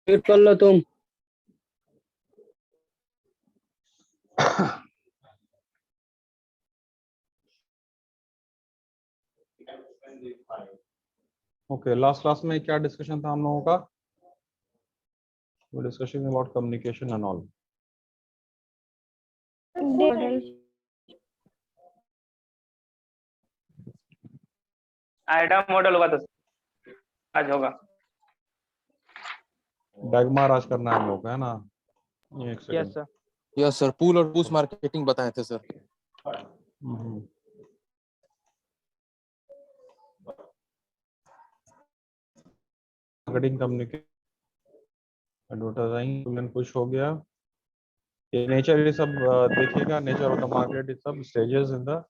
फिर कर लो तुम। ओके, लास्ट क्लास में क्या डिस्कशन था हम लोगों का? Discussion about communication and all. Aida model होगा तो आज होगा। डैगमार आज करना है हम लोग, है ना? एक yes second. Sir. Yes sir, pool और बूस्ट मार्केटिंग बताए थे सर। मार्केटिंग, कम्युनिकेशन, एडवर्टाइजिंग कुछ हो गया। ये नेचर, ये सब देखिएगा। Nature of the market, it सब stages in the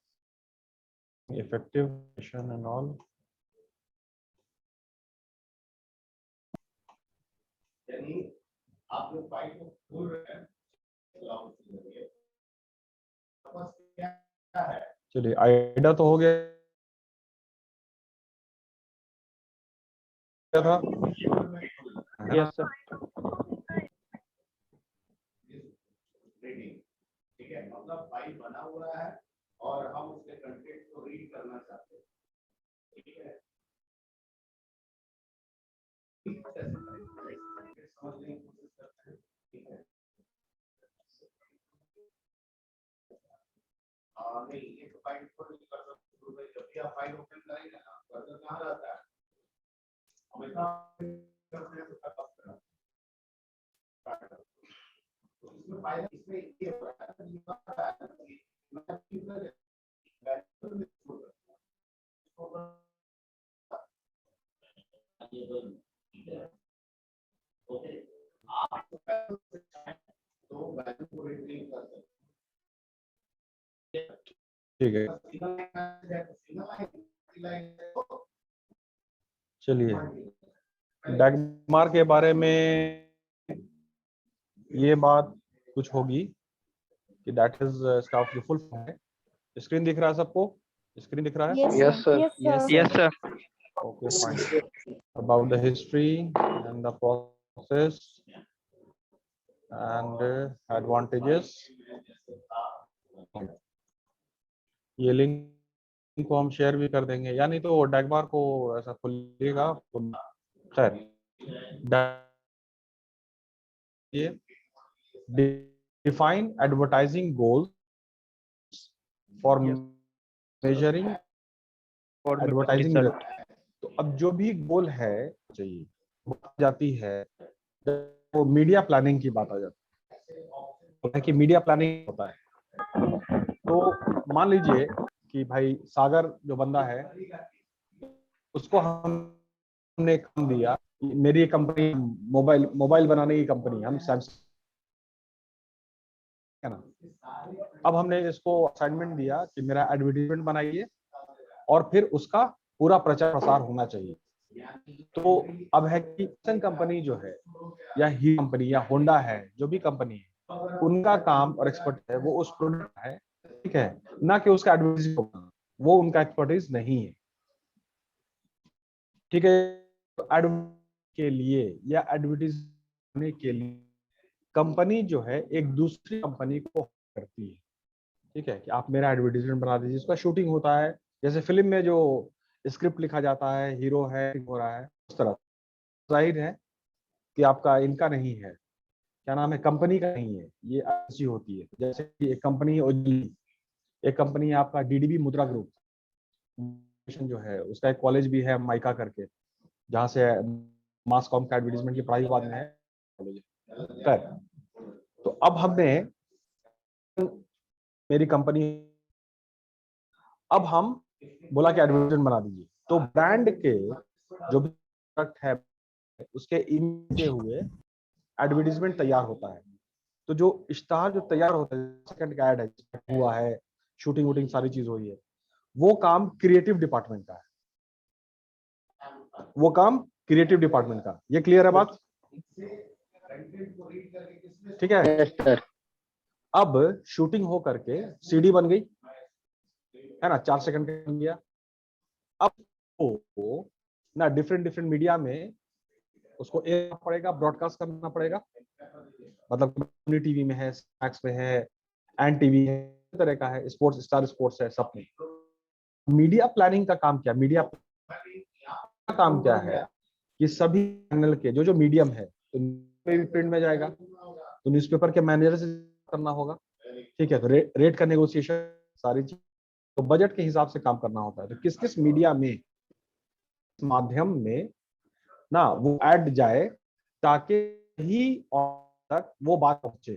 effective and all. आप लोग फाइट को भूल रहे हैं। क्या है? चलिए, आइडा तो हो गया था, है ना? Yes sir. ठीक है, मतलब फाइल बना हुआ है और हम उसके कंटेंट को रीड करना चाहते हैं। ठीक है, समझने की कोशिश करते हैं। ठीक है, नहीं ये तो फाइल को नहीं कर सकते। जब भी आप फाइल ओपन करेंगे ना, कर्सर कहाँ रहता है? हमेशा करने से तक इसमें फाइल, इसमें ये हो रहा है तो वैल्यू को रिट्रीव कर सकते। ठीक है, चलिए। डैगमार के बारे में ये बात कुछ होगी कि दैट इज इसका फुल फॉर्म है। स्क्रीन दिख रहा है सबको? स्क्रीन दिख रहा है? Yes sir. Yes sir. Okay, fine. About the history and the process and advantages. ये लिंक को हम शेयर भी कर देंगे, या नहीं तो डैगमार को ऐसा खुलेगा। खैर, ये define advertising goals for measuring advertising result. तो अब जो भी गोल है चाहिए बात जाती है, वो मीडिया प्लानिंग की बात आ जाती है कि मीडिया प्लानिंग होता है। तो मान लीजिए कि भाई सागर जो बंदा है उसको हमने काम दिया, मेरी कंपनी मोबाइल बनाने की कंपनी, हम सैमसंग, है ना? अब हमने इसको असाइनमेंट दिया कि मेरा एडवर्टाइजमेंट बनाइए और फिर उसका पूरा प्रचार प्रसार होना चाहिए। तो अब है कि सैमसंग कंपनी जो है या ही कंपनी या होंडा है, जो भी कंपनी है, उनका काम और एक्सपर्ट है वो उस प्रोडक्ट है, ठीक है, ना कि उसका एडवर्टाइजमेंट, वो उनका एक्सपर्टीज नहीं है। ठीक है, के लिए या एडवर्टाइज करने के लिए कंपनी जो है एक दूसरी कंपनी को करती है। ठीक है, कि आप मेरा एडवर्टाइजमेंट बना दीजिए। इसका शूटिंग होता है, जैसे फिल्म में जो स्क्रिप्ट लिखा जाता है, हीरो है, हो रहा है, उस तरह जाहिर है कि आपका इनका नहीं है, क्या नाम है, कंपनी का नहीं है, ये ऐसी होती है। जैसे कि एक कंपनी ओजली, एक कंपनी है आपका डीडीबी मुद्रा ग्रुप जो है, उसका एक कॉलेज भी है माइका करके, जहाँ से मास कॉम का एडवर्टाइजमेंट की पढ़ाई बाद में है कॉलेज। तो अब हमने मेरी कंपनी, अब हम बोला कि एडवर्टाइजमेंट बना दीजिए। तो ब्रांड के जो भी प्रोडक्ट है उसके इमेज हुए एडवर्टाइजमेंट तैयार होता है। तो जो इश्तहार जो तैयार होता है, सेकंड का ऐड है हुआ है, शूटिंग वूटिंग सारी चीज हुई है, वो काम क्रिएटिव डिपार्टमेंट का है। वो काम क्रिएटिव डिपार्टमेंट का। ये क्लियर है बात? ठीक है। Yes sir. अब शूटिंग हो करके सीडी बन गई, है ना, 4 सेकंड का बन गया। अब वो ना डिफरेंट डिफरेंट मीडिया में उसको एयर पड़ेगा, ब्रॉडकास्ट करना पड़ेगा, मतलब टीवी में है, मैक्स में है, एन टीवी है, तरह का है, स्पोर्ट्स स्टार स्पोर्ट्स है, सब में। मीडिया प्लानिंग का काम क्या, मीडिया का काम क्या है कि सभी चैनल के जो जो मीडियम है, तो प्रिंट में जाएगा तो न्यूज़पेपर के मैनेजर से करना होगा, ठीक है, तो रेट का नेगोशिएशन, सारी चीज, तो बजट के हिसाब से काम करना होता है। तो किस किस मीडिया में, माध्यम में ना वो ऐड जाए ताकि ही और तक वो बात पहुंचे।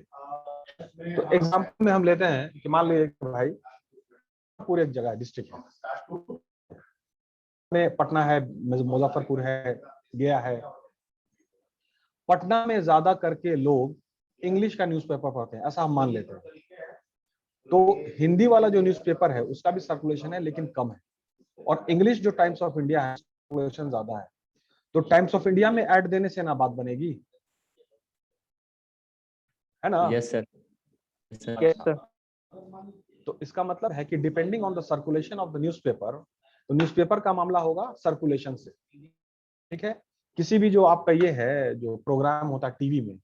तो एग्जांपल में हम लेते हैं कि मान लीजिए भाई पूरे एक जगह डिस्ट्रिक्ट है, में पटना है, मुजफ्फरपुर है, गया है। पटना में ज्यादा करके लोग इंग्लिश का न्यूज़पेपर पढ़ते हैं, ऐसा हम मान लेते हैं। तो हिंदी वाला जो न्यूज़पेपर है उसका भी सर्कुलेशन है लेकिन कम है, और इंग्लिश जो टाइम्स ऑफ इंडिया है सर्कुलेशन ज्यादा है। तो टाइम्स ऑफ इंडिया में ऐड देने से ना बात बनेगी, है ना? Yes sir. Yes sir. तो इसका मतलब है कि depending on the circulation of the newspaper, तो न्यूज़पेपर का मामला होगा सर्कुलेशन से, ठीक है। किसी भी जो आपका ये है जो प्रोग्राम होता है टीवी में,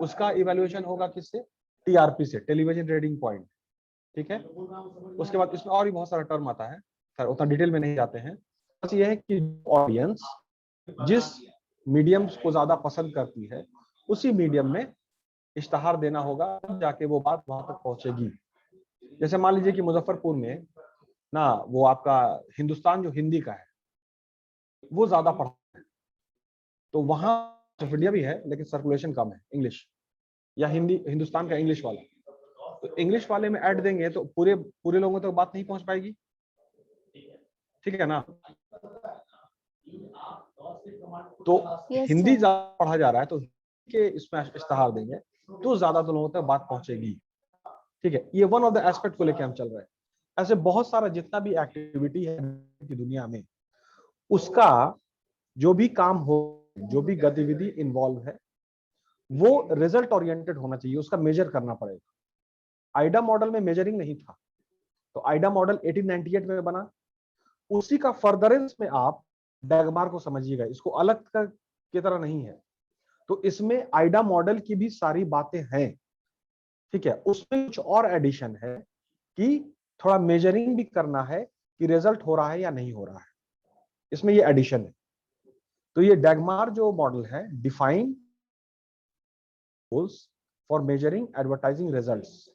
उसका इवैल्यूएशन होगा किससे, टीआरपी से, टेलीविजन रेटिंग पॉइंट, ठीक है। उसके बाद इसमें और भी बहुत सारा टर्म आता है, सर उतना डिटेल में नहीं जाते हैं। बस ये है कि ऑडियंस जिस मीडियम को ज्यादा पसंद करती है उसी मीडियम में इश्तहार देना होगा, तब जाके वो बात वहां तक पहुंचेगी। जैसे मान लीजिए कि मुजफ्फरपुर में ना वो आपका हिंदुस्तान जो हिंदी का है वो ज्यादा पढ़ता है, तो वहां इंडिया भी है लेकिन सर्कुलेशन कम है इंग्लिश, या हिंदी हिंदुस्तान का इंग्लिश वाला, तो इंग्लिश वाले में ऐड देंगे तो पूरे पूरे लोगों तक बात नहीं पहुंच पाएगी, ठीक है ना। तो हिंदी ज्यादा पढ़ा जा रहा है तो के इसमें इश्तहार देंगे तो ज्यादा तो लोगों तक बात पहुंचेगी, ठीक है। ये वन ऑफ द एस्पेक्ट को लेके हम चल रहे हैं। ऐसे बहुत सारा जितना भी एक्टिविटी है की दुनिया में, उसका जो भी काम हो, जो भी गतिविधि इन्वॉल्व है, वो रिजल्ट ओरिएंटेड होना चाहिए, उसका मेजर करना पड़ेगा। आइडा मॉडल में मेजरिंग नहीं था, तो आइडा मॉडल 1898 में बना, उसी का फर्दरेंस में आप डैगमार को समझिएगा, इसको अलग की तरह नहीं है। तो इसमें आइडा मॉडल की भी सारी बातें हैं, ठीक है। उसमें कुछ और एडिशन है कि थोड़ा मेजरिंग भी करना है कि रिजल्ट हो रहा है या नहीं हो रहा है, इसमें ये एडिशन है। तो ये डैगमार जो मॉडल है, define goals for measuring advertising results,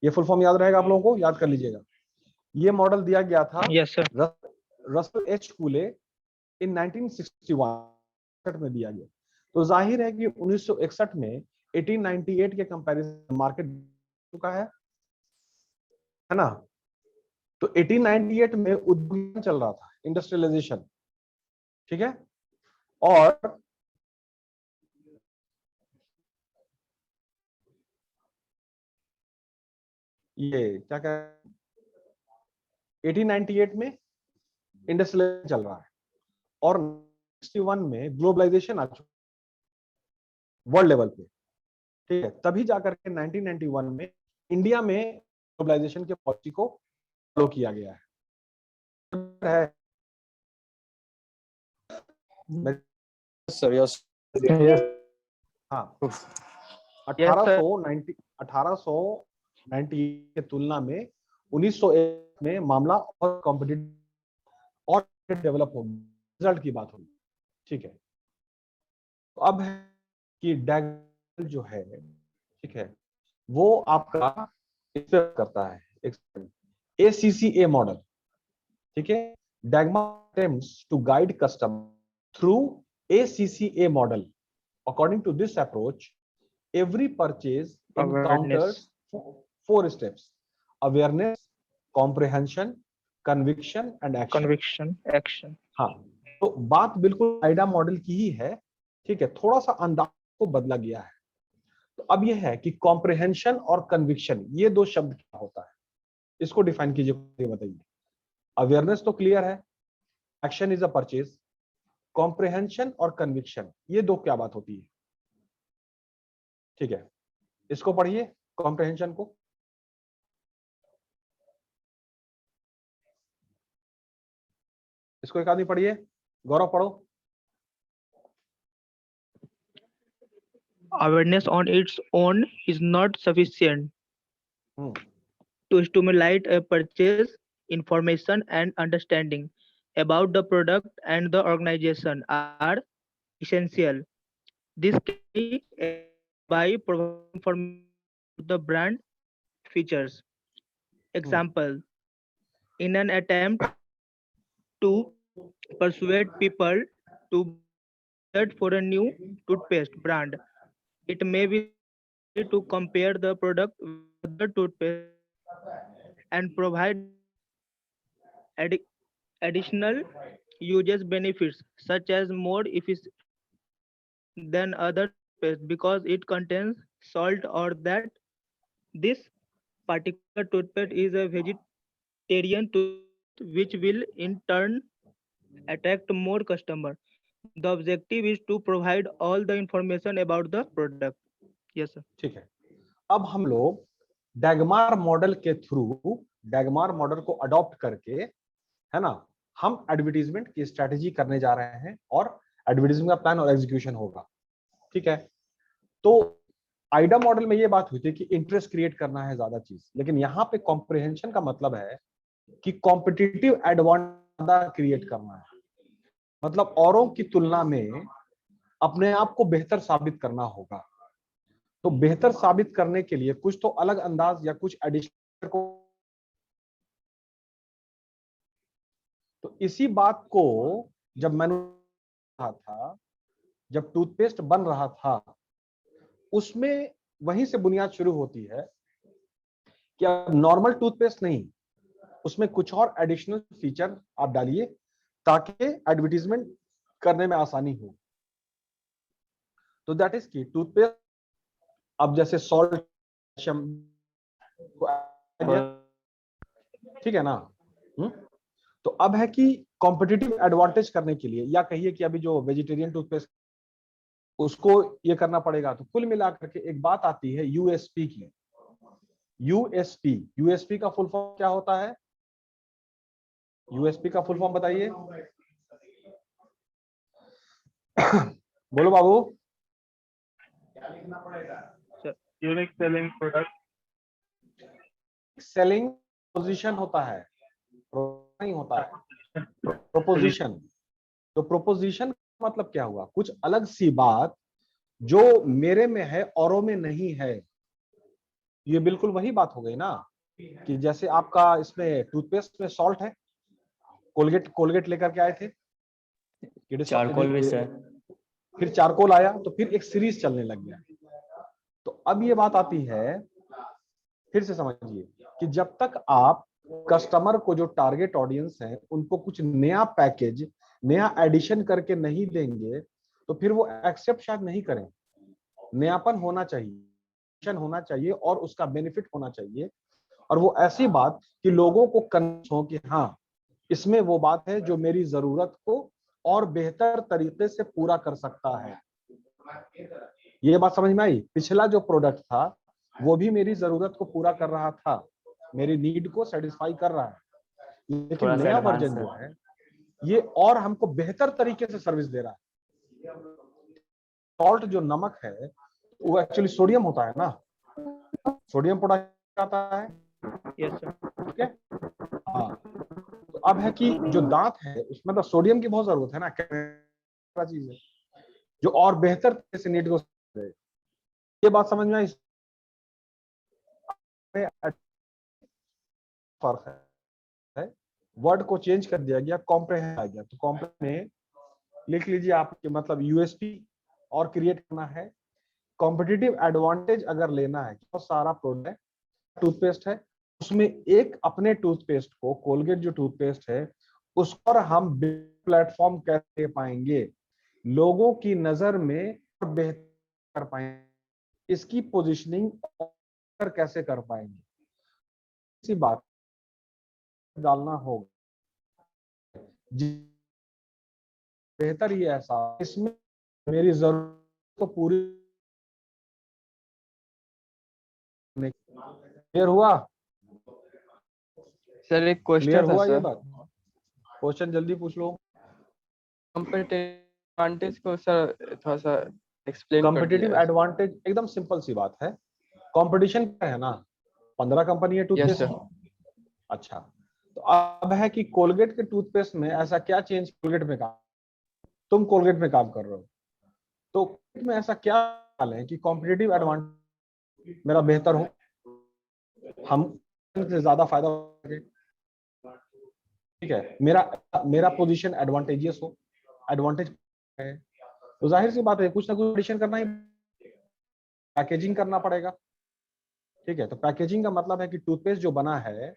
ये फुल फॉर्म याद रहेगा आप लोगों को, याद कर लीजिएगा। ये मॉडल दिया गया था यस सर। रसल एच कूले इन 1961 में दिया गया। तो जाहिर है कि 1961 में 1898 के कंपैरिजन मार्केट चुका है ना। तो 1898 में उद्योग चल रहा था, इंडस्ट्रियलाइजेशन, ठीक है। और ये क्या कह 1898 में इंडस्ट्रियलाइजेशन चल रहा है और 61 में ग्लोबलाइजेशन आ चुका वर्ल्ड लेवल पे, ठीक है। तभी जाकर के 1991 में इंडिया में ग्लोबलाइजेशन के पॉलिसी को फॉलो किया गया है। Sir yes. हाँ, Yes, sir. 1890 के तुलना में 1901 में मामला और कॉम्पिटिटिव और डेवलप हो गया, रिजल्ट की बात होगी, ठीक है। तो अब है कि डैगल जो है, ठीक है, वो आपका इस पे करता है ACCA मॉडल, ठीक है। DAGMAR attempts to guide customer through ACCA model. According to this approach, every purchase encounters four steps: awareness, comprehension, conviction and action. Conviction, action. हाँ, तो बात बिल्कुल आइडा मॉडल की ही है, ठीक है, थोड़ा सा अंदाज को बदला गया है। तो अब ये है कि कॉम्प्रिहेंशन और कन्विक्शन, ये दो शब्द क्या होता है, इसको डिफाइन कीजिए, बताइए। अवेयरनेस तो क्लियर है, action is a purchase, comprehension और कन्विक्शन, ये दो क्या बात होती है, ठीक है। इसको पढ़िए, कॉम्प्रहेंशन को? इसको एक आदमी पढ़िए, गौरव पढ़ो। Awareness on its own is not sufficient to stimulate a purchase. Information and understanding about the product and the organization are essential. This can be by providing information about the brand features. Example, in an attempt to persuade people to search for a new toothpaste brand, it may be to compare the product with other toothpaste and provide addi- additional uses benefits such as more efficient than other toothpaste because it contains salt, or that this particular toothpaste is a vegetarian toothpaste, which will in turn attract more customers. The objective is to provide all the information about the product. Yes, sir. ठीक है, अब हम लोग डैगमार model के through, डैगमार model को adopt करके, है ना, हम एडवर्टीजमेंट की स्ट्रेटेजी करने जा रहे हैं और एडवर्टीजमेंट का प्लान और एग्जीक्यूशन होगा। ठीक है, तो आइडा मॉडल में ये बात हुई थी कि इंटरेस्ट क्रिएट करना है ज्यादा चीज, लेकिन यहाँ पे कॉम्प्रिहेंशन का मतलब है कि कॉम्पिटिटिव एडवांटेज क्रिएट करना है, मतलब औरों की तुलना में अपने आप को बेहतर साबित करना होगा। तो बेहतर साबित करने के लिए कुछ तो अलग अंदाज या कुछ एडिशनल को, तो इसी बात को जब मैंने कहा था, जब टूथपेस्ट बन रहा था, उसमें वहीं से बुनियाद शुरू होती है कि अब नॉर्मल टूथपेस्ट नहीं, उसमें कुछ और एडिशनल फीचर आप डालिए ताकि एडवर्टीजमेंट करने में आसानी हो। तो दैट इज की टूथपेस्ट अब जैसे सॉल्ट, ठीक है ना, तो अब है कि कॉम्पिटिटिव एडवांटेज करने के लिए, या कहिए कि अभी जो वेजिटेरियन टूथपेस्ट उसको ये करना पड़ेगा। तो कुल मिलाकर के एक बात आती है यूएसपी की। यूएसपी, यूएसपी का फुल फॉर्म क्या होता है? यूएसपी का फुल फॉर्म बताइए। बोलो बाबू। क्या लिखना पड़ेगा? Unique selling product. Selling position होता है, नहीं होता है प्रोपोजिशन। तो प्रोपोजिशन का मतलब क्या हुआ? कुछ अलग सी बात जो मेरे में है औरों में नहीं है। ये बिल्कुल वही बात हो गई ना कि जैसे आपका इसमें टूथपेस्ट में सॉल्ट है, कोलगेट कोलगेट लेकर के आए थे, चारकोल भी सर, फिर चारकोल आया, तो फिर एक सीरीज चलने लग गया। तो अब ये बात आती है, फिर से समझिए कि जब तक आप कस्टमर को, जो टारगेट ऑडियंस है, उनको कुछ नया पैकेज, नया एडिशन करके नहीं देंगे तो फिर वो एक्सेप्ट शायद नहीं करें। नयापन होना चाहिए, होना चाहिए और उसका बेनिफिट होना चाहिए, और वो ऐसी बात कि लोगों को कन्विंस हो कि हाँ, इसमें वो बात है जो मेरी जरूरत को और बेहतर तरीके से पूरा कर सकता है। ये बात समझ में आई? पिछला जो प्रोडक्ट था वो भी मेरी जरूरत को पूरा कर रहा था, मेरी नीड को सेटिस्फाई कर रहा है, लेकिन नया वर्जन जो है ये और हमको बेहतर तरीके से सर्विस दे रहा है। सॉल्ट जो नमक है वो एक्चुअली सोडियम होता है ना, सोडियम प्रोडक्ट आता है। Yes, sir. ठीक है, हाँ। तो अब है कि जो दांत है उसमें तो सोडियम की बहुत जरूरत है ना, क्या चीज है जो और बेहतर तरीके से नीड को दे। ये बात समझ में आई? फर्क है, वर्ड को चेंज कर दिया गया, कॉम्प्रहेंड आ गया। तो कॉम्प्रहेंड में लिख लीजिए आपके मतलब यूएसपी और क्रिएट करना है। कॉम्पिटिटिव एडवांटेज अगर लेना है, बहुत सारा प्रोडक्ट टूथपेस्ट है, उसमें एक अपने टूथपेस्ट को, कोलगेट जो टूथपेस्ट है उस पर हम प्लेटफॉर्म कैसे पाएंगे, लोगों की नजर में बेहतर कर पाएंगे, इसकी पोजीशनिंग कैसे कर पाएंगे, इसी बात डालना होगा। बेहतर ये ऐसा, इसमें मेरी जरूरत को पूरी क्लियर हुआ? सर एक क्लियर क्वेश्चन था हुआ ये सर, बात? क्वेश्चन जल्दी पूछ लो। कॉम्पिटिटिव एडवांटेज को सर थोड़ा सा एक्सप्लेन कर कॉम्पिटिटिव दीजिए। एडवांटेज एकदम सिंपल सी बात है। कंपटीशन क्या है ना, 15 कंपनी है यस टूथपेस्ट। सर। अच्छा, तो अब है कि कोलगेट के टूथपेस्ट में ऐसा क्या चेंज, कोलगेट में काम, तुम कोलगेट में काम कर रहे हो, तो कोलगेट में ऐसा क्या है कि कॉम्पिटिटिव एडवांटेज मेरा बेहतर हो, हम से ज्यादा फायदा हो सके, ठीक है, मेरा मेरा पोजीशन एडवांटेजियस हो, एडवांटेज है, तो जाहिर सी बात है कुछ ना कुछ एडिशन करना ही, पैकेजिंग करना पड़ेगा। ठीक है, तो पैकेजिंग का मतलब है कि टूथपेस्ट जो बना है,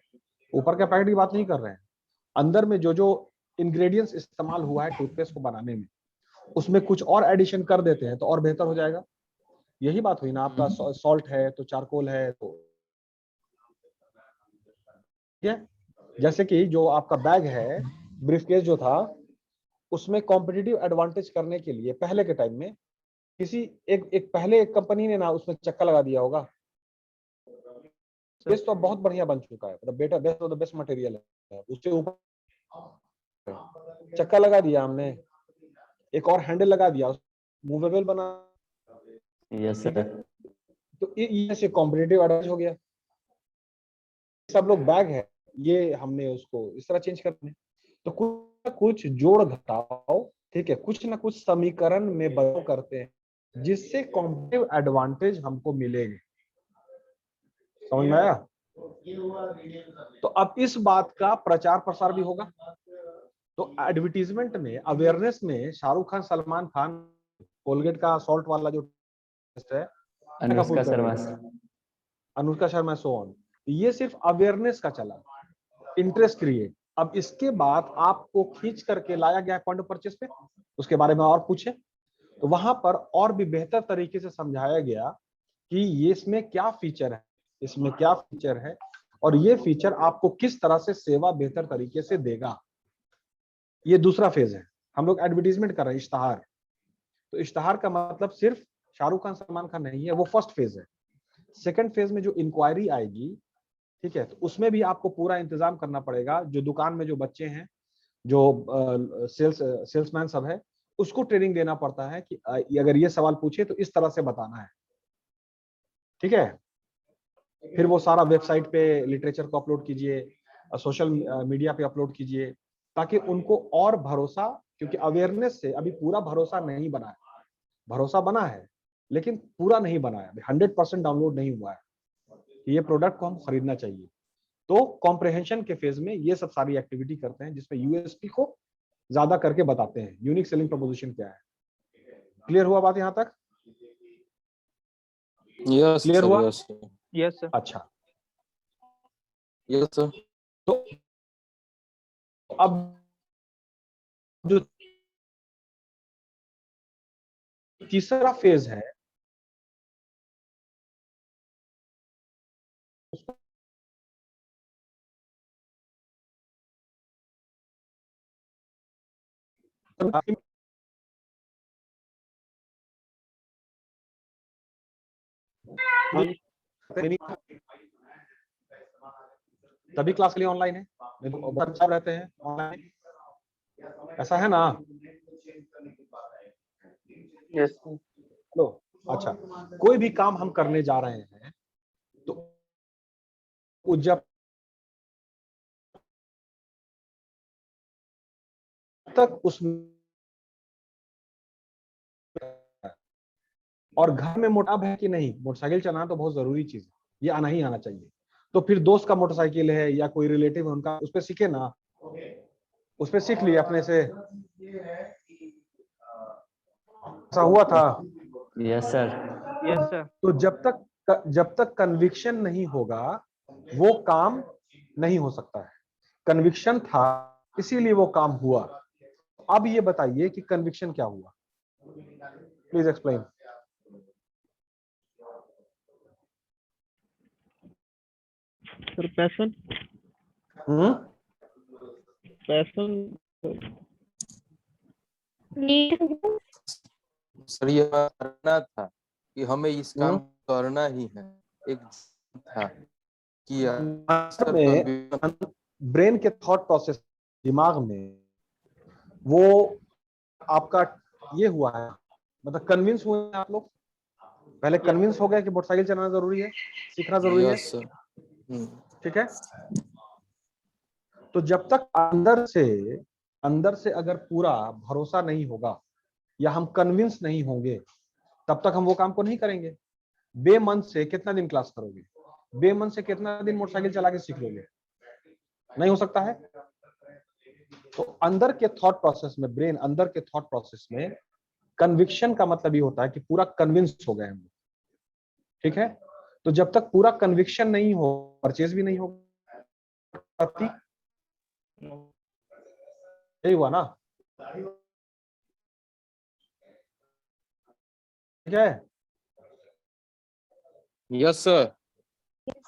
ऊपर का पैकेट की बात नहीं कर रहे हैं, अंदर में जो जो इंग्रेडिएंट्स इस्तेमाल हुआ है टूथपेस्ट को बनाने में, उसमें कुछ और एडिशन कर देते हैं तो और बेहतर हो जाएगा। यही बात हुई ना, आपका सॉल्ट है तो चारकोल है, तो ठीक है। जैसे कि जो आपका बैग है, ब्रीफकेस जो था, उसमें कॉम्पिटिटिव एडवांटेज करने के लिए पहले के टाइम में किसी एक पहले एक कंपनी ने ना उसमें चक्का लगा दिया होगा। बेस तो अब बहुत बढ़िया बन चुका है, मतलब better best of the best material है, उसके ऊपर चक्का लगा दिया हमने, एक और हैंडल लगा दिया, मूवेबल बना। यस ठीक है, सर। तो ये से कॉम्पिटिटिव एडवांटेज हो गया। सब लोग बैग है, ये हमने उसको इस तरह चेंज करने, तो कुछ ना कुछ जोड़ घटाओ, ठीक है, कुछ ना कुछ समीकरण में बदलाव करते हैं जिससे कॉम्पिटिटिव एडवांटेज हमको मिलेंगे। समझ में आया? तो अब इस बात का प्रचार प्रसार भी होगा। तो एडवर्टीजमेंट में, अवेयरनेस में शाहरुख खान, सलमान खान कोलगेट का सॉल्ट वाला जो टेस्ट है, अनुष्का शर्मा। अनुष्का शर्मा, सो ऑन, ये सिर्फ अवेयरनेस का चला, इंटरेस्ट क्रिएट। अब इसके बाद आपको खींच करके लाया गया पॉइंट ऑफ परचेस पे, उसके बारे में और पूछे, तो वहां पर और भी बेहतर तरीके से समझाया गया कि ये इसमें क्या फीचर है, इसमें क्या फीचर है, और ये फीचर आपको किस तरह से सेवा बेहतर तरीके से देगा। ये दूसरा फेज है। हम लोग एडवर्टीजमेंट कर रहे हैं, इश्तहार। तो इश्तहार का मतलब सिर्फ शाहरुख खान, सलमान खान नहीं है, वो फर्स्ट फेज है। सेकंड फेज में जो इंक्वायरी आएगी, ठीक है, तो उसमें भी आपको पूरा इंतजाम करना पड़ेगा। जो दुकान में जो बच्चे हैं, जो सेल्समैन सब है, उसको ट्रेनिंग देना पड़ता है कि अगर ये सवाल पूछे तो इस तरह से बताना है, ठीक है। फिर वो सारा वेबसाइट पे लिटरेचर को अपलोड कीजिए, सोशल मीडिया पे अपलोड कीजिए, ताकि उनको और भरोसा, क्योंकि अवेयरनेस से अभी पूरा भरोसा नहीं बना है, भरोसा बना है लेकिन पूरा नहीं बना है, 100% डाउनलोड नहीं हुआ है कि ये प्रोडक्ट को हम खरीदना चाहिए। तो कॉम्प्रहेंशन के फेज में ये सब सारी एक्टिविटी करते हैं, जिसमें यूएसपी को ज्यादा करके बताते हैं, यूनिक सेलिंग प्रपोजिशन क्या है। क्लियर हुआ बात यहां तक? यस क्लियर सर, हुआ? Yes sir, Yes, sir. अच्छा, यस सर। तो अब जो तीसरा फेज है, तभी क्लास के लिए ऑनलाइन है, नहीं तो बच्चे रहते हैं ऑनलाइन, ऐसा है ना? यस लो, अच्छा, कोई भी काम हम करने जा रहे हैं तो जब तक उसमें, और घर में मोटाप है कि नहीं, मोटरसाइकिल चलाना तो बहुत जरूरी चीज है, ये आना ही आना चाहिए। तो फिर दोस्त का मोटरसाइकिल है या कोई रिलेटिव है उनका, उस पर सीखे ना, उस पर सीख लिए अपने से, ऐसा हुआ था। Yes sir. Yes, sir. तो जब तक कन्विक्शन नहीं होगा वो काम नहीं हो सकता है। कन्विक्शन था इसीलिए वो काम हुआ। अब ये बताइए कि कन्विक्शन क्या हुआ, please explain. Sir, passion. Passion. Sir ये करना था कि हमें इस काम को करना ही है, एक था किया सर में ब्रेन के थॉट प्रोसेस दिमाग में वो आपका ये हुआ है, मतलब कन्विंस हुए हैं आप लोग, पहले कन्विंस हो गए कि मोटरसाइकिल चलाना जरूरी है, सीखना जरूरी है, यस सर। ठीक है। तो जब तक अंदर से अगर पूरा भरोसा नहीं होगा या हम कन्विंस नहीं होंगे, तब तक हम वो काम को नहीं करेंगे। बेमन से कितना दिन क्लास करोगे, बेमन से कितना दिन मोटरसाइकिल चला के सीख लोगे, नहीं हो सकता है। तो अंदर के थॉट प्रोसेस में, ब्रेन अंदर के थॉट प्रोसेस में कन्विक्शन का मतलब ये होता है कि पूरा कन्विंस हो गए हम, ठीक है। तो जब तक पूरा कन्विक्शन नहीं हो, परचेज भी नहीं होगा। यही हुआ ना, ठीक है। Yes sir.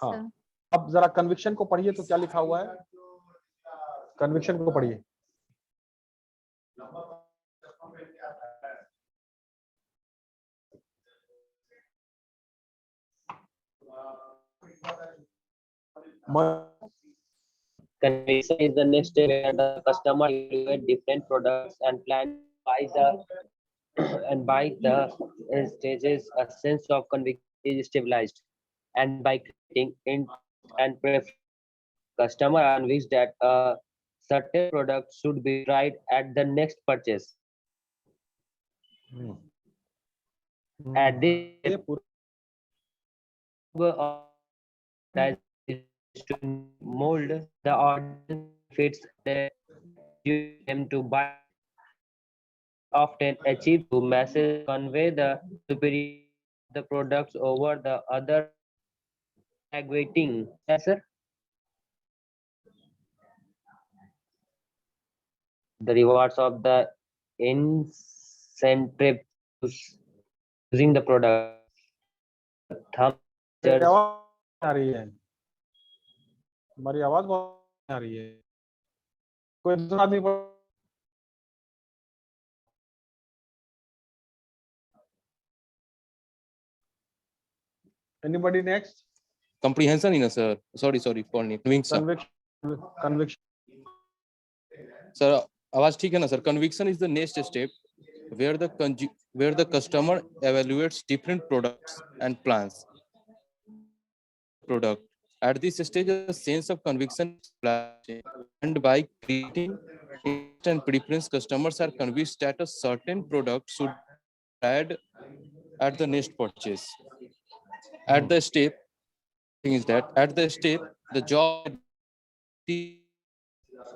हाँ, अब जरा कन्विक्शन को पढ़िए, तो क्या लिखा हुआ है, कन्विक्शन को पढ़िए। Conviction is the next step where the customer evaluate different products and plan by the stages a sense of conviction is stabilized, and by creating and customer are convinced that a certain product should be tried at the next purchase. At this to mold the audience fits that you them to buy, often achieved to message convey the superiority of the products over the other aggravating. Yes, sir. The rewards of the incentive using the product. Thumb आवाज आ रही है, हमारी आवाज बहुत आ रही है, कोई दूसरा आदमी anybody next? Comprehension in a sir. Sorry for conviction. Conviction. Sir, आवाज ठीक है ना sir? Conviction is the next step where the customer evaluates different products and plans product. At this stage, a sense of conviction is established, and by creating instant preference, customers are convinced that a certain product should be added at the next purchase. At the step, the job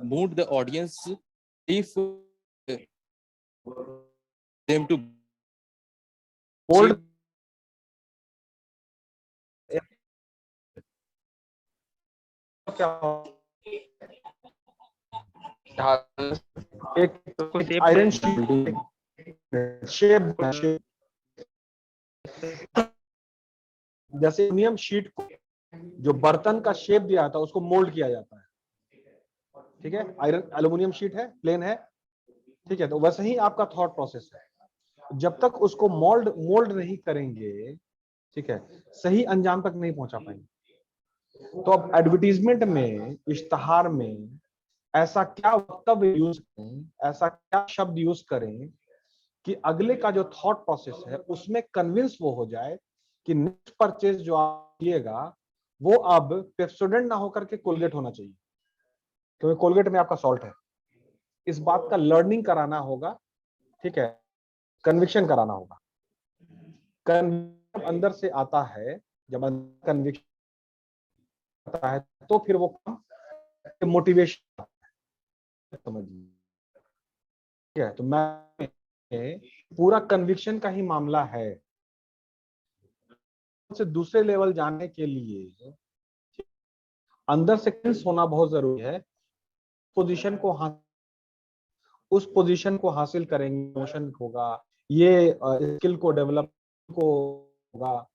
moved the audience if them to Hold. एक iron shape जैसे aluminium sheet को जो बर्तन का shape दिया था उसको mould किया जाता है, ठीक है। आयरन एल्युमिनियम शीट है, प्लेन है, ठीक है। तो वैसे ही आपका थॉट प्रोसेस है, जब तक उसको मोल्ड नहीं करेंगे, ठीक है, सही अंजाम तक नहीं पहुंचा पाएंगे। तो अब एडवर्टीजमेंट में, इश्तहार में ऐसा क्या वक्तव्य यूज करें, ऐसा क्या शब्द यूज करें कि अगले का जो थॉट प्रोसेस है उसमें कन्विंस वो हो जाए कि नेक्स्ट परचेज जो आप कीजिएगा वो अब पेप्सोडेंट ना होकर के कोलगेट होना चाहिए, क्योंकि कोलगेट में आपका सॉल्ट है। इस बात का लर्निंग कराना होगा, ठीक है, कन्विक्शन कराना होगा। कन्विक्शन अंदर से आता है, जब कन्विक्शन आता है तो फिर वो काम मोटिवेशन समझिए, ठीक है। तो मैं पूरा कन्विक्शन का ही मामला है। से दूसरे लेवल जाने के लिए अंदर से कन्विंस होना बहुत जरूरी है। उस पोजीशन को हासिल करेंगे, इमोशन होगा, ये स्किल को डेवलप को होगा,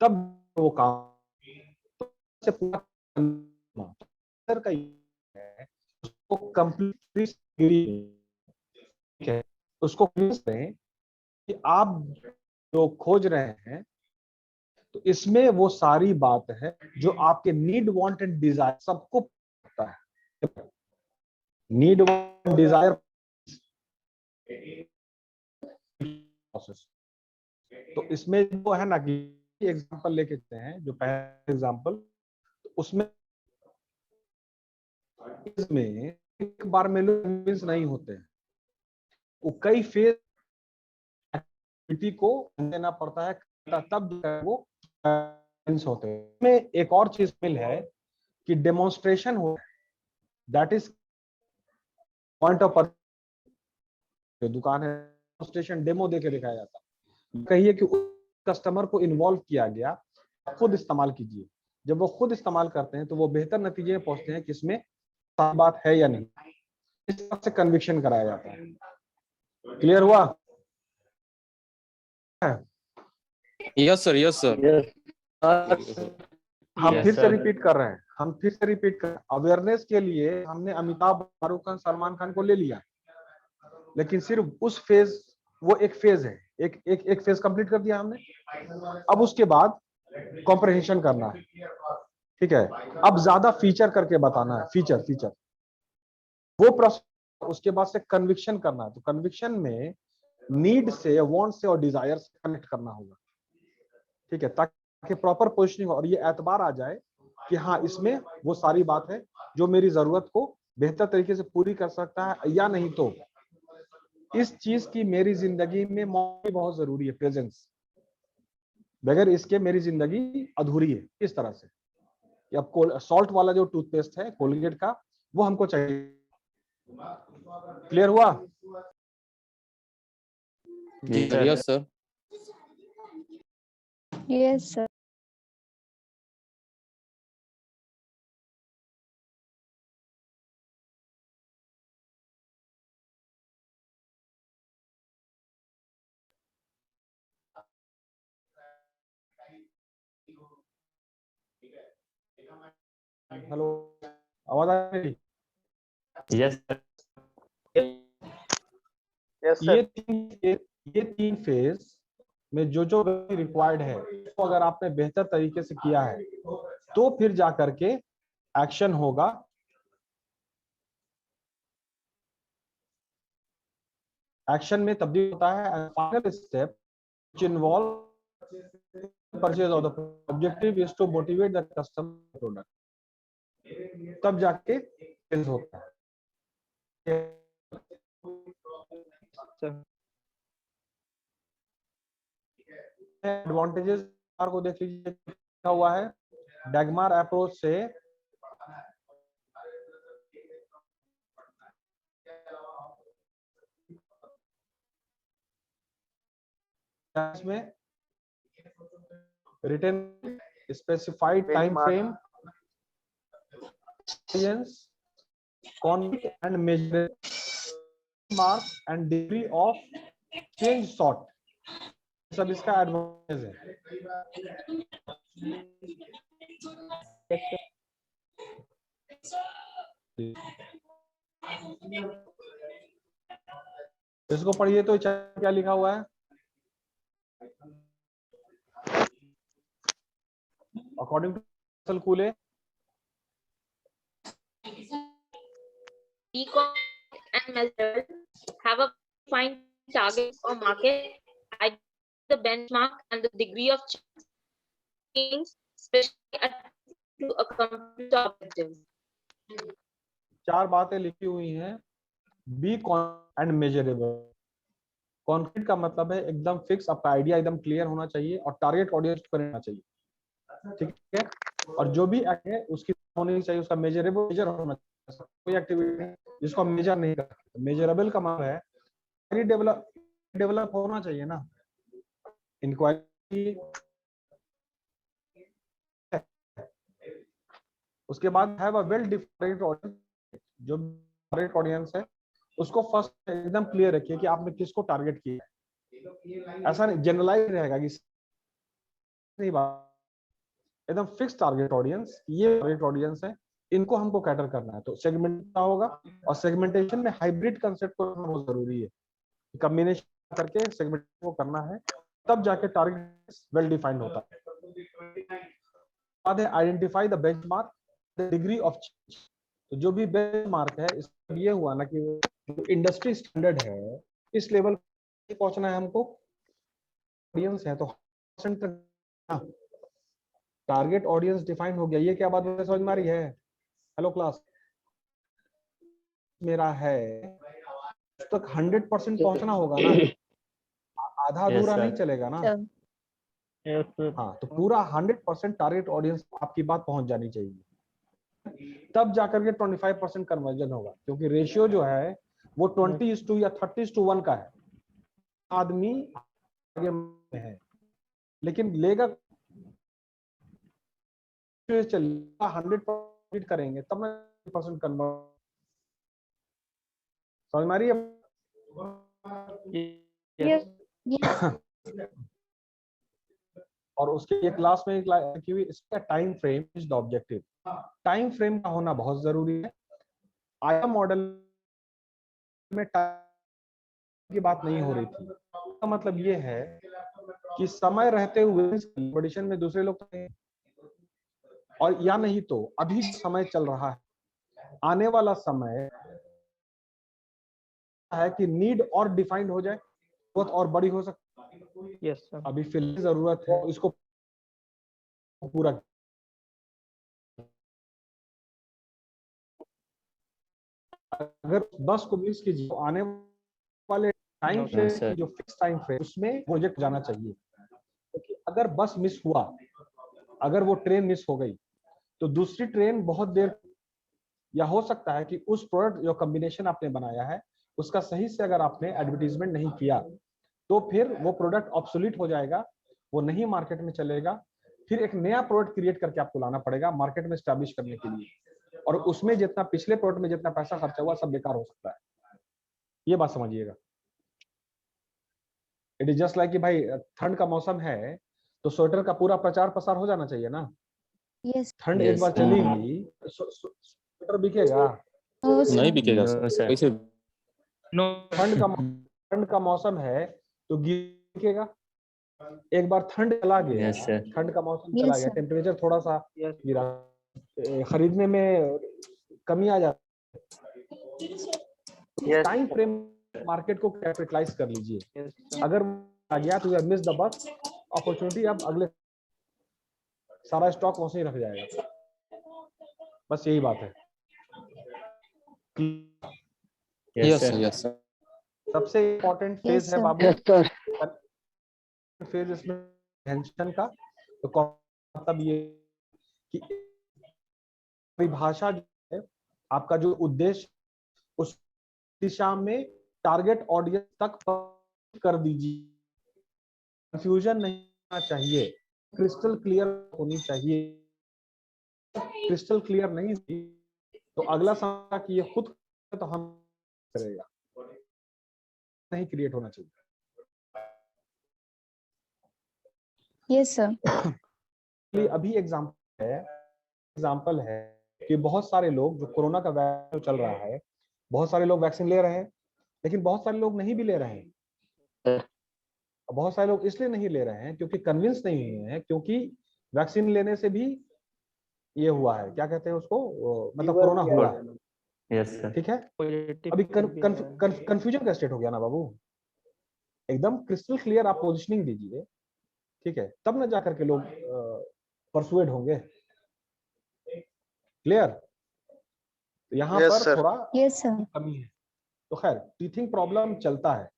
तब वो काम से पूरा का है, उसको कंप्लीट है, उसको करें कि आप जो खोज रहे हैं तो इसमें वो सारी बात है जो आपके नीड, वांट एंड डिजायर सबको पता है। Need, want, desire process. तो इसमें जो है ना कि एग्जांपल लेके चलते हैं, जो पहला एग्जांपल, तो उसमें इसमें एक बार में लोग कन्विंस नहीं होते हैं, वो कई फेज एक्टिविटी को देना पड़ता है, तब जो है वो कन्विंस होते हैं। इसमें एक और चीज मिल है कि डेमोन्स्ट्रेशन हो, दैट इज पॉइंट ऑफ दुकान है, डेमोन्स्ट्रेशन डेमो देके दिखाया जाता है। कहिए कि कस्टमर को इन्वॉल्व किया गया, खुद इस्तेमाल कीजिए। जब वो खुद इस्तेमाल करते हैं तो वो बेहतर नतीजे में पहुंचते हैं कि इसमें सारी बात है या नहीं। इस तरह से कन्विक्शन कराया जाता है। क्लियर हुआ? Yes sir, yes sir. हम फिर से रिपीट कर रहे हैं, अवेयरनेस के लिए हमने अमिताभ, शाहरुख खान, सलमान खान को ले लिया, लेकिन सिर्फ उस फेज, वो एक फेज है, एक फेज कंप्लीट कर दिया हमने। अब उसके बाद कॉम्प्रिहेंशन करना है, ठीक है। अब ज्यादा फीचर करके बताना है, फीचर वो प्रोसेस। उसके बाद से कन्विक्शन करना है, तो कन्विक्शन में नीड से, वांट से और डिजायर से कनेक्ट करना होगा, ठीक है, ताकि प्रॉपर पोजिशनिंग हो और ये एतबार आ जाए कि हाँ, इसमें वो सारी बात है जो मेरी जरूरत को बेहतर तरीके से पूरी कर सकता है। या नहीं तो इस चीज की मेरी जिंदगी में बहुत जरूरी है, प्रेजेंस। बगैर इसके मेरी जिंदगी अधूरी है। इस तरह से अब सॉल्ट वाला जो टूथपेस्ट है कोलगेट का, वो हमको चाहिए। क्लियर हुआ? Yes sir. Yes, sir. Hello, आवाज आ रही? Yes sir. ये तीन फेज में जो रिक्वायर्ड है, तो अगर आपने बेहतर तरीके से किया है तो फिर जा करके एक्शन होगा। एक्शन में तब्दील होता है। Final step which involve purchase of the objective is to motivate the customer product, तब जाके सेल्स होता है। एडवांटेजेस को देख लीजिए, लिखा हुआ है डैगमार अप्रोच से में written specified time frame, conflict and measure mark and degree of change sought, सब इसका एडवांटेज है। इसको पढ़िए तो क्या लिखा हुआ है। According to Kule, and measure have a defined target or market, the benchmark and the degree of change, especially to accomplish the objectives. चार बातें लिखी हुई हैं। B and measurable. कॉन्क्रीट का मतलब है एकदम फिक्स, आपका आइडिया एकदम क्लियर होना चाहिए और टारगेट ऑडियंस पर रहना चाहिए, ठीक है। और जो भी एक्ट है उसकी होनी चाहिए, उसका मेजरेबल, मेजर होना चाहिए। कोई एक्टिविटी जिसको हम मेजर नहीं कर सकते। मेजरेबल का मतलब है डेवलप होना चाहिए ना। इंक्वायरी, उसके बाद have a well defined audience. जो टारगेट ऑडियंस है उसको फर्स्ट एकदम क्लियर रखिए कि आपने किसको टारगेट किया है। ऐसा नहीं जनरलाइज रहेगा कि नहीं, बात एकदम फिक्स टारगेट ऑडियंस, ये टारगेट ऑडियंस है, इनको हमको कैटर करना है। तो सेगमेंट होगा और सेगमेंटेशन में हाइब्रिड कंसेप्ट को बहुत जरूरी है। कॉम्बिनेशन करके सेगमेंट को करना है, तब जाके टारगेट वेल डिफाइंड होता है। बाद है identify the benchmark, the degree of change. तो जो भी बेंचमार्क है इसमें ये हुआ ना कि जो इंडस्ट्री स्टैंडर्ड है इस लेवल पे पहुंचना है हमको। ऑडियंस है तो टारगेट ऑडियंस डिफाइन हो गया। ये क्या बात मुझे समझ में आ रही है? हेलो क्लास, मेरा है तक 100% पहुंचना होगा ना, आधा Yes, अधूरा sir. नहीं चलेगा ना। Yes, sir. हाँ, तो पूरा 100% टारगेट ऑडियंस आपकी बात पहुंच जानी चाहिए, तब जाकर के 25% कन्वर्जन होगा। क्योंकि रेशियो जो है वो 20:2 या 30:1 का है। आदमी आगे में है लेकिन लेगा चलेगा 100% करेंगे तब ना 100% कन्वर्ट। समझ में आ रही है? Yes. और उसके ये क्लास में क्योंकि इसका time frame is the objective. Time frame का होना बहुत जरूरी है। आया मॉडल में टाइम की बात नहीं हो रही थी। इसका मतलब ये है कि समय रहते हुए कंपटीशन में दूसरे लोग थे, और या नहीं तो अभी समय चल रहा है, आने वाला समय है कि नीड और डिफाइंड हो जाए, बहुत और बड़ी हो सकती है। Yes, sir. अभी फिलहाल जरूरत है इसको पूरा। अगर 10 को मिस कीजिए तो आने वाले टाइम Okay, फ्रेम sir. की जो फिक्स टाइम फ्रेम उसमें प्रोजेक्ट जाना चाहिए। क्योंकि अगर बस मिस हुआ, अगर वो ट्रेन मिस हो गई तो दूसरी ट्रेन बहुत देर, या हो सकता है कि उस प्रोडक्ट जो कॉम्बिनेशन आपने बनाया है उसका सही से अगर आपने एडवर्टीजमेंट नहीं किया तो फिर वो प्रोडक्ट ऑब्सोलीट हो जाएगा, वो नहीं मार्केट में चलेगा। फिर एक नया प्रोडक्ट क्रिएट करके आपको लाना पड़ेगा मार्केट में स्टैब्लिश करने के लिए, और उसमें जितना पिछले प्रोडक्ट में जितना पैसा खर्चा हुआ सब बेकार हो सकता है। ये बात समझिएगा। इट इज जस्ट लाइक कि भाई ठंड का मौसम है तो स्वेटर का पूरा प्रचार प्रसार हो जाना चाहिए ना। Yes. ठंड एक Yes, बार sir. चलेगी स्वेटर बिकेगा? Oh, sir. नहीं बिकेगा No, सर, sir. कैसे? No. ठंड का मौसम है तो बिकेगा। एक बार ठंड चला गया, Yes, sir. ठंड का मौसम Yes, चला गया, sir. टेम्परेचर थोड़ा सा Yes. गिरा, खरीदने में कमी आ जाती है। टाइम फ्रेम मार्केट को कैपिटलाइज कर लीजिए। Yes, sir. अगर आ गया तो मिस द बस अपॉर्चुनिटी, अब अगले सारा स्टॉक वैसे ही रख जाएगा। बस यही बात है। Yes, sir. Yes sir. सबसे इम्पोर्टेंट Yes, फेज है sir. बाबू, फेज इसमें टेंशन का। तो मतलब ये कि परिभाषा जो है, आपका जो उद्देश्य उस दिशा में टारगेट ऑडियंस तक कर दीजिए। कंफ्यूजन नहीं होना चाहिए, क्रिस्टल क्लियर होनी चाहिए। क्रिस्टल क्लियर नहीं हुई तो अगला समझा कि ये खुद तो हम करेगा, नहीं क्रिएट होना चाहिए। Yes, sir. अभी एग्जाम्पल है कि बहुत सारे लोग, जो कोरोना का वैक्सीन चल रहा है, बहुत सारे लोग वैक्सीन ले रहे हैं, लेकिन बहुत सारे लोग नहीं भी ले रहे हैं। बहुत सारे लोग इसलिए नहीं ले रहे हैं क्योंकि कन्विंस नहीं हुए हैं, क्योंकि वैक्सीन लेने से भी ये हुआ है, क्या कहते हैं उसको, मतलब कोरोना हुआ है। Yes, sir. ठीक है, Positive अभी feedback भी आया है. कंफ्यूजन का स्टेट हो गया ना बाबू। एकदम क्रिस्टल क्लियर आप पोजिशनिंग दीजिए, ठीक है, तब ना जाकर के लोग परसुएड होंगे। क्लियर? तो यहाँ पर थोड़ा Yes, sir. कमी है। तो खैर, टीथिंग प्रॉब्लम चलता है।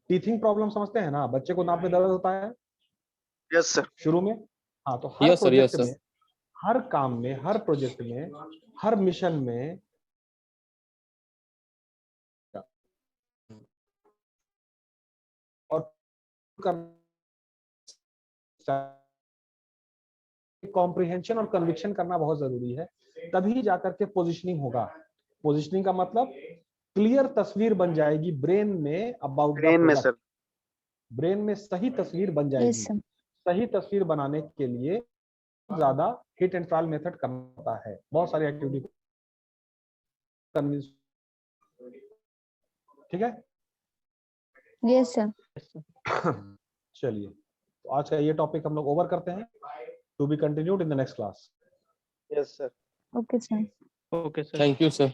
टीथिंग प्रॉब्लम समझते हैं ना, बच्चे को दांत में दर्द होता है यस सर। शुरू में। हाँ, तो हर yes sir, yes project sir. में, हर काम में, हर प्रोजेक्ट में, हर मिशन में और कॉम्प्रिहेंशन और कन्विक्शन करना बहुत जरूरी है, तभी जाकर के पोजिशनिंग होगा। पोजिशनिंग का मतलब क्लियर तस्वीर बन जाएगी ब्रेन में अबाउट ब्रेन में सर। ब्रेन में सही तस्वीर बन Yes, जाएगी। sir. सही तस्वीर बनाने के लिए ज्यादा हिट एंड ट्रायल मेथड करना होता है, बहुत सारी एक्टिविटी। ठीक है, Yes, sir. चलिए तो आज का ये टॉपिक हम लोग ओवर करते हैं। To be continued in the next class. Yes, sir. Okay, sir. Okay, sir. Thank you, sir.